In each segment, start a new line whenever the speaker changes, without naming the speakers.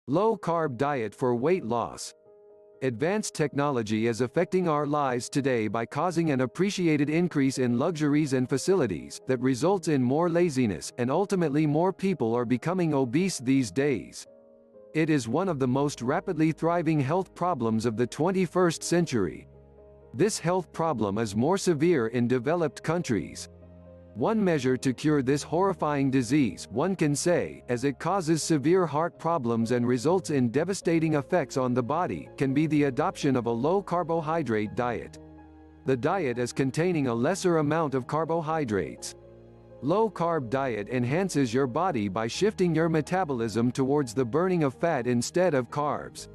Low-carb diet for weight loss. Advanced technology is affecting our lives today by causing an appreciated increase in luxuries and facilities that results in more laziness, and ultimately more people are becoming obese these days. It is one of the most rapidly thriving health problems of the 21st century. This health problem is more severe in developed countries. One measure to cure this horrifying disease, one can say, as it causes severe heart problems and results in devastating effects on the body, can be the adoption of a low-carbohydrate diet. The diet is containing a lesser amount of carbohydrates. Low-carb diet enhances your body by shifting your metabolism towards the burning of fat instead of carbs.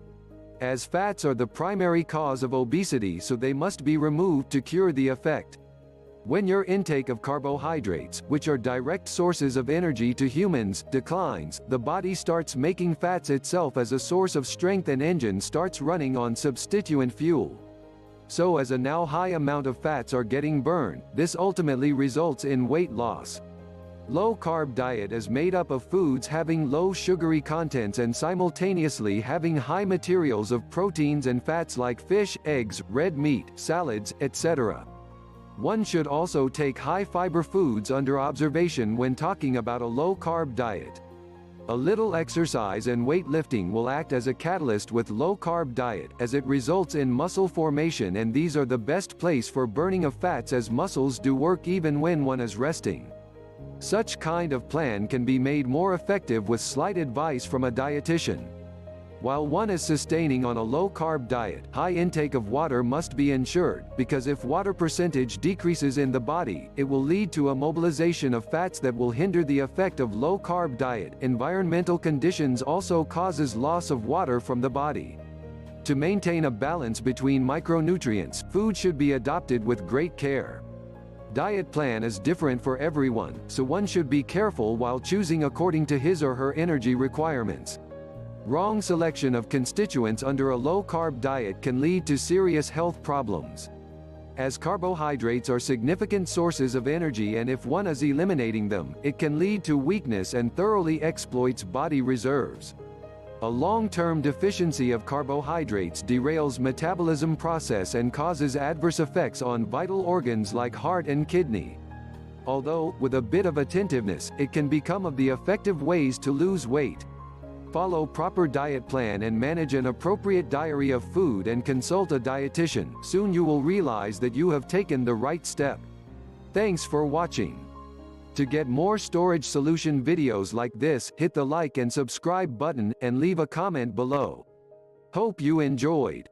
As fats are the primary cause of obesity, so they must be removed to cure the effect. When your intake of carbohydrates, which are direct sources of energy to humans, declines, the body starts making fats itself as a source of strength and engine starts running on substituent fuel. So as a now high amount of fats are getting burned, this ultimately results in weight loss. Low-carb diet is made up of foods having low sugary contents and simultaneously having high materials of proteins and fats like fish, eggs, red meat, salads, etc. One should also take high-fiber foods under observation when talking about a low-carb diet. A little exercise and weightlifting will act as a catalyst with low-carb diet, as it results in muscle formation, and these are the best place for burning of fats as muscles do work even when one is resting. Such kind of plan can be made more effective with slight advice from a dietitian. While one is sustaining on a low-carb diet, high intake of water must be ensured, because if water percentage decreases in the body, it will lead to a mobilization of fats that will hinder the effect of low-carb diet. Environmental conditions also causes loss of water from the body. To maintain a balance between micronutrients, food should be adopted with great care. Diet plan is different for everyone, so one should be careful while choosing according to his or her energy requirements. Wrong selection of constituents under a low-carb diet can lead to serious health problems. As carbohydrates are significant sources of energy, and if one is eliminating them, it can lead to weakness and thoroughly exploits body reserves. A long-term deficiency of carbohydrates derails metabolism process and causes adverse effects on vital organs like heart and kidney. Although, with a bit of attentiveness, it can become of the effective ways to lose weight. Follow proper diet plan and manage an appropriate diary of food and consult a dietitian. Soon you will realize that you have taken the right step. Thanks for watching. To get more storage solution videos like this, hit the like and subscribe button, and leave a comment below. Hope you enjoyed.